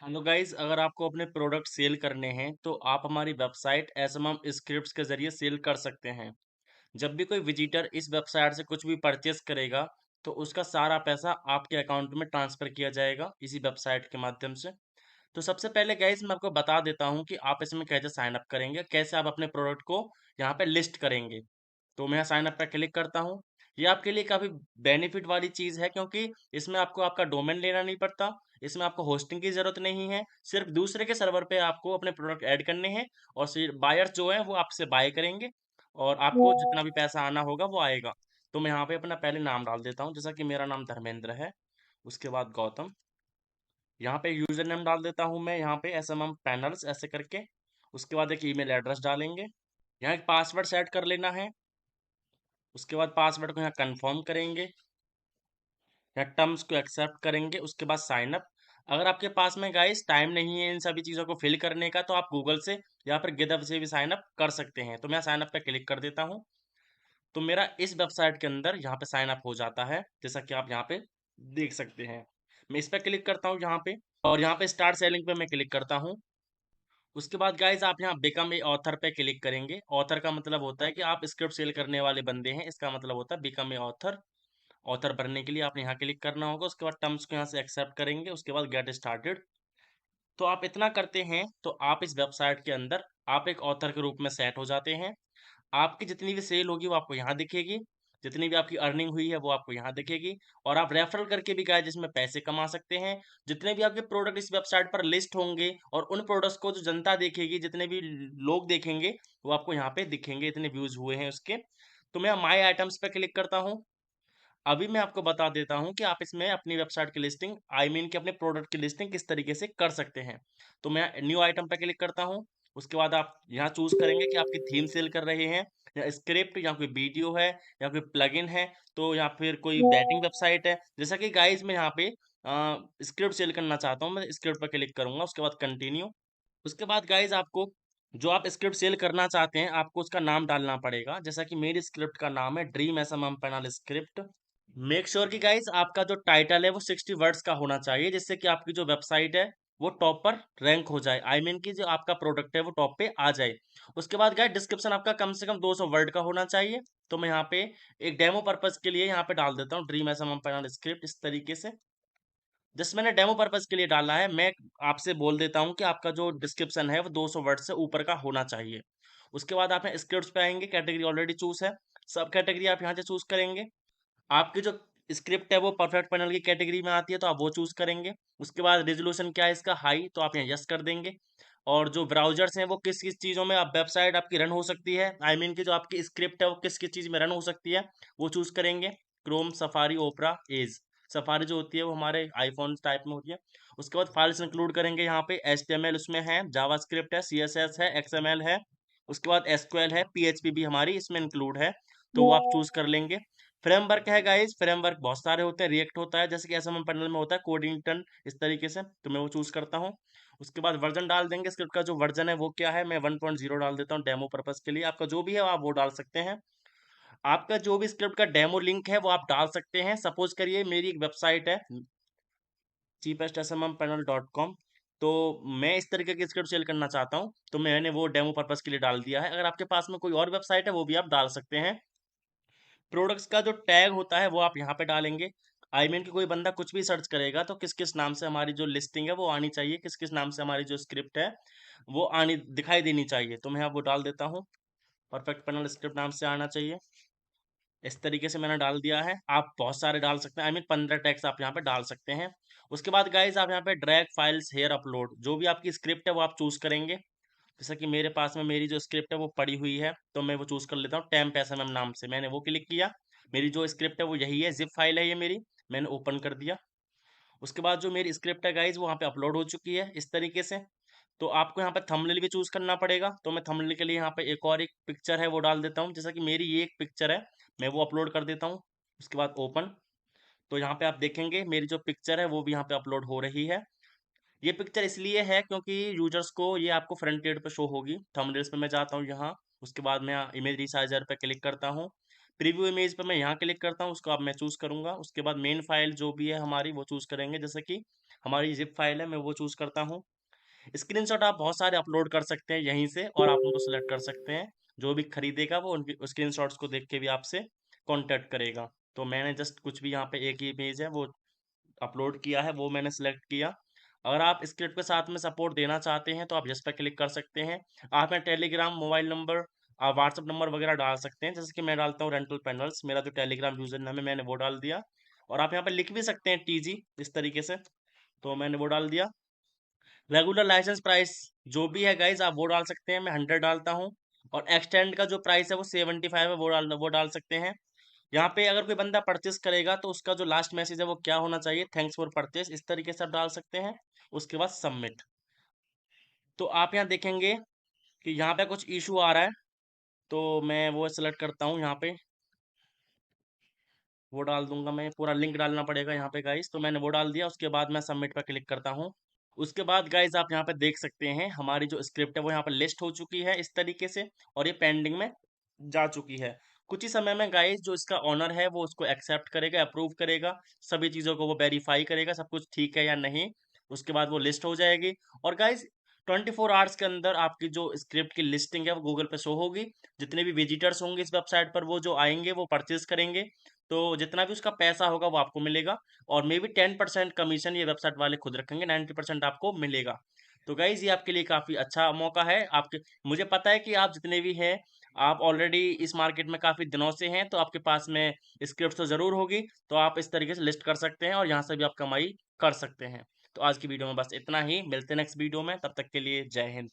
Hello guys, अगर आपको अपने प्रोडक्ट सेल करने हैं तो आप हमारी वेबसाइट एसएमएम स्क्रिप्ट्स के जरिए सेल कर सकते हैं। जब भी कोई विजिटर इस वेबसाइट से कुछ भी परचेस करेगा तो उसका सारा पैसा आपके अकाउंट में ट्रांसफर किया जाएगा इसी वेबसाइट के माध्यम से। तो सबसे पहले गाइस मैं आपको बता देता हूँ कि आप इसमें कैसे साइन अप करेंगे, कैसे आप अपने प्रोडक्ट को यहाँ पे लिस्ट करेंगे। तो मैं साइन अप पे क्लिक करता हूँ। ये आपके लिए काफ़ी बेनिफिट वाली चीज़ है, क्योंकि इसमें आपको आपका डोमेन लेना नहीं पड़ता। इसमें आपको होस्टिंग की ज़रूरत नहीं है। सिर्फ दूसरे के सर्वर पे आपको अपने प्रोडक्ट ऐड करने हैं और फिर बायर्स जो हैं वो आपसे बाय करेंगे और आपको जितना भी पैसा आना होगा वो आएगा। तो मैं यहाँ पे अपना पहले नाम डाल देता हूँ, जैसा कि मेरा नाम धर्मेंद्र है। उसके बाद गौतम। यहाँ पे यूज़र नेम डाल देता हूँ मैं, यहाँ पे एसएमएम पैनल्स ऐसे करके। उसके बाद एक ईमेल एड्रेस डालेंगे। यहाँ एक पासवर्ड सेट कर लेना है। उसके बाद पासवर्ड को यहाँ कंफर्म करेंगे या टर्म्स को एक्सेप्ट करेंगे। उसके बाद साइन अप। अगर आपके पास में गाइस टाइम नहीं है इन सभी चीज़ों को फिल करने का तो आप गूगल से या फिर गिटहब से भी साइन अप कर सकते हैं। तो मैं साइन अप पे क्लिक कर देता हूँ। तो मेरा इस वेबसाइट के अंदर यहाँ पे साइन अप हो जाता है, जैसा कि आप यहाँ पे देख सकते हैं। मैं इस पे क्लिक करता हूँ यहाँ पे और यहाँ पे स्टार्ट सेलिंग पे मैं क्लिक करता हूँ। उसके बाद गाइस आप यहाँ बिकम ए ऑथर पे क्लिक करेंगे। ऑथर का मतलब होता है कि आप स्क्रिप्ट सेल करने वाले बंदे हैं, इसका मतलब होता है बिकम ए ऑथर। ऑथर बनने के लिए आपने यहाँ क्लिक करना होगा। उसके बाद टर्म्स को यहाँ से एक्सेप्ट करेंगे। उसके बाद गेट स्टार्टेड। तो आप इतना करते हैं तो आप इस वेबसाइट के अंदर आप एक ऑथर के रूप में सेट हो जाते हैं। आपकी जितनी भी सेल होगी वो आपको यहाँ दिखेगी। जितनी भी आपकी अर्निंग हुई है वो आपको यहाँ दिखेगी। और आप रेफरल करके भी गाइस जिसमें पैसे कमा सकते हैं। जितने भी आपके प्रोडक्ट इस वेबसाइट पर लिस्ट होंगे और उन प्रोडक्ट्स को जो जनता देखेगी, जितने भी लोग देखेंगे वो आपको यहाँ पे दिखेंगे, इतने व्यूज हुए हैं उसके। तो मैं माई आइटम्स पे क्लिक करता हूँ। अभी मैं आपको बता देता हूँ कि आप इसमें अपनी वेबसाइट की लिस्टिंग, आई मीन कि अपने प्रोडक्ट की लिस्टिंग किस तरीके से कर सकते हैं। तो मैं न्यू आइटम पे क्लिक करता हूँ। उसके बाद आप यहाँ चूज करेंगे कि आपकी थीम सेल कर रहे हैं या स्क्रिप्ट या कोई वीडियो है या कोई प्लगइन है, तो या फिर कोई बैटिंग वेबसाइट है। जैसा कि गाइस मैं यहाँ पे स्क्रिप्ट सेल करना चाहता हूँ, मैं स्क्रिप्ट पर क्लिक करूंगा। उसके बाद कंटिन्यू। उसके बाद गाइस आपको जो आप स्क्रिप्ट सेल करना चाहते हैं आपको उसका नाम डालना पड़ेगा। जैसा कि मेरी स्क्रिप्ट का नाम है dream SMM panel script. Make sure कि गाइस आपका जो टाइटल है वो 60 वर्ड्स का होना चाहिए, जिससे कि आपकी जो वेबसाइट है वो टॉप पर रैंक हो जाए, आई मीन कि जो आपका प्रोडक्ट है वो टॉप पे आ जाए। उसके बाद गाइस डिस्क्रिप्शन आपका कम से कम 200 वर्ड का होना चाहिए। तो मैं यहाँ पे एक डेमो पर्पज के लिए यहाँ पे डाल देता हूँ ड्रीम एसएमएम पैनल स्क्रिप्ट इस तरीके से। जस्ट मैंने डेमो पर्पज के लिए डाला है। मैं आपसे बोल देता हूँ कि आपका जो डिस्क्रिप्शन है वो 200 वर्ड से ऊपर का होना चाहिए। उसके बाद आप स्क्रिप्ट्स पे आएंगे। कैटेगरी ऑलरेडी चूज है, सब कैटेगरी आप यहाँ से चूज करेंगे। आपकी जो स्क्रिप्ट है वो परफेक्ट पैनल की कैटेगरी में आती है तो आप वो चूज करेंगे। उसके बाद रेजोल्यूशन क्या है इसका, हाई, तो आप यहाँ यस कर देंगे। और जो ब्राउजर्स हैं वो किस किस चीज़ों में आप वेबसाइट आपकी रन हो सकती है, आई मीन की जो आपकी स्क्रिप्ट है वो किस किस चीज़ में रन हो सकती है वो चूज करेंगे। क्रोम, सफारी, ओपरा, एज। सफारी जो होती है वो हमारे आईफोन टाइप में होती है। उसके बाद फाइल्स इंक्लूड करेंगे। यहाँ पे HTML उसमें है, जावास्क्रिप्ट है, CSS है, XML है। उसके बाद SQL है, PHP भी हमारी इसमें इंक्लूड है। तो वो आप चूज कर लेंगे। फ्रेमवर्क है गाइस, फ्रेमवर्क बहुत सारे होते हैं। रिएक्ट होता है, जैसे कि एसएमएम पैनल में होता है कोडिंगटन, इस तरीके से। तो मैं वो चूज करता हूँ। उसके बाद वर्जन डाल देंगे। स्क्रिप्ट का जो वर्जन है वो क्या है, मैं 1.0 डाल देता हूँ डेमो पर्पस के लिए। आपका जो भी है आप वो डाल सकते हैं। आपका जो भी स्क्रिप्ट का डेमो लिंक है वो आप डाल सकते हैं। सपोज करिए मेरी एक वेबसाइट है cheapestsmmpanel.com। तो मैं इस तरीके की स्क्रिप्ट सेल करना चाहता हूँ तो मैंने वो डेमो पर्पस के लिए डाल दिया है। अगर आपके पास में कोई और वेबसाइट है वो भी आप डाल सकते हैं। प्रोडक्ट्स का जो टैग होता है वो आप यहाँ पे डालेंगे। आई मीन कि कोई बंदा कुछ भी सर्च करेगा तो किस किस नाम से हमारी जो लिस्टिंग है वो आनी चाहिए, किस किस नाम से हमारी जो स्क्रिप्ट है वो आनी दिखाई देनी चाहिए। तो मैं यहाँ वो डाल देता हूँ, परफेक्ट पैनल स्क्रिप्ट नाम से आना चाहिए। इस तरीके से मैंने डाल दिया है। आप बहुत सारे डाल सकते हैं, आई मीन 15 टैग्स आप यहाँ पे डाल सकते हैं। उसके बाद गाइज आप यहाँ पे ड्रैग फाइल्स हेयर अपलोड, जो भी आपकी स्क्रिप्ट है वो आप चूज करेंगे। जैसा कि मेरे पास में मेरी जो स्क्रिप्ट है वो पड़ी हुई है तो मैं वो चूज कर लेता हूँ टेम्प एसएमएम नाम से। मैंने वो क्लिक किया। मेरी जो स्क्रिप्ट है वो यही है, जिप फाइल है ये मेरी। मैंने ओपन कर दिया। उसके बाद जो मेरी स्क्रिप्ट है गाइज वो वहाँ पे अपलोड हो चुकी है इस तरीके से। तो आपको यहाँ पे थंबनेल भी चूज करना पड़ेगा। तो मैं थंबनेल के लिए यहाँ पे एक और एक पिक्चर है वो डाल देता हूँ। जैसा कि मेरी ये एक पिक्चर है, मैं वो अपलोड कर देता हूँ। उसके बाद ओपन। तो यहाँ पे आप देखेंगे मेरी जो पिक्चर है वो भी यहाँ पे अपलोड हो रही है। ये पिक्चर इसलिए है क्योंकि यूजर्स को ये आपको फ्रंट पेज पे शो होगी। थंबनेल्स पे मैं जाता हूँ यहाँ। उसके बाद मैं इमेज रिसाइजर पे क्लिक करता हूँ। प्रीव्यू इमेज पे मैं यहाँ क्लिक करता हूँ, उसको अब मैं चूज करूंगा। उसके बाद मेन फाइल जो भी है हमारी वो चूज करेंगे। जैसे कि हमारी ज़िप फाइल है, मैं वो चूज़ करता हूँ। स्क्रीनशॉट आप बहुत सारे अपलोड कर सकते हैं यहीं से और आप उनको सेलेक्ट कर सकते हैं। जो भी खरीदेगा वो उनकी स्क्रीनशॉट्स को देख के भी आपसे कॉन्टैक्ट करेगा। तो मैंने जस्ट कुछ भी यहाँ पे एक ही इमेज है वो अपलोड किया है, वो मैंने सेलेक्ट किया। अगर आप स्क्रिप्ट के साथ में सपोर्ट देना चाहते हैं तो आप यस पे क्लिक कर सकते हैं। आप यहाँ Telegram mobile number WhatsApp number वगैरह डाल सकते हैं, जैसे कि मैं डालता हूँ रेंटल पैनल्स, मेरा जो टेलीग्राम यूजर नाम है मैंने वो डाल दिया। और आप यहाँ पे लिख भी सकते हैं टीजी इस तरीके से, तो मैंने वो डाल दिया। रेगुलर लाइसेंस प्राइस जो भी है गाइज आप वो डाल सकते हैं, मैं 100 डालता हूँ। और एक्सटेंड का जो प्राइस है वो 75 है, वो डाल सकते हैं। यहाँ पे अगर कोई बंदा परचेस करेगा तो उसका जो लास्ट मैसेज है वो क्या होना चाहिए, थैंक्स फॉर परचेस, इस तरीके से आप डाल सकते हैं। उसके बाद सबमिट। तो आप यहाँ देखेंगे कि यहाँ पे कुछ इशू आ रहा है, तो मैं वो सेलेक्ट करता हूँ यहाँ पे, वो डाल दूंगा, मैं पूरा लिंक डालना पड़ेगा यहाँ पे गाइस, तो मैंने वो डाल दिया। उसके बाद मैं सबमिट पर क्लिक करता हूँ। उसके बाद गाइस आप यहाँ पे देख सकते हैं हमारी जो स्क्रिप्ट है वो यहाँ पे लिस्ट हो चुकी है इस तरीके से, और ये पेंडिंग में जा चुकी है। कुछ ही समय में गाइस जो इसका ओनर है वो उसको एक्सेप्ट करेगा, अप्रूव करेगा, सभी चीज़ों को वो वेरीफाई करेगा सब कुछ ठीक है या नहीं। उसके बाद वो लिस्ट हो जाएगी। और गाइस 24 आवर्स के अंदर आपकी जो स्क्रिप्ट की लिस्टिंग है वो गूगल पे शो होगी। जितने भी विजिटर्स होंगे इस वेबसाइट पर वो जो आएंगे वो परचेज करेंगे, तो जितना भी उसका पैसा होगा वो आपको मिलेगा। और मे बी 10% कमीशन ये वेबसाइट वाले खुद रखेंगे, 90% आपको मिलेगा। तो गाइज ये आपके लिए काफ़ी अच्छा मौका है आपके। मुझे पता है कि आप जितने भी हैं आप ऑलरेडी इस मार्केट में काफ़ी दिनों से हैं, तो आपके पास में स्क्रिप्ट तो ज़रूर होगी। तो आप इस तरीके से लिस्ट कर सकते हैं और यहाँ से भी आप कमाई कर सकते हैं। तो आज की वीडियो में बस इतना ही, मिलते हैं नेक्स्ट वीडियो में, तब तक के लिए जय हिंद।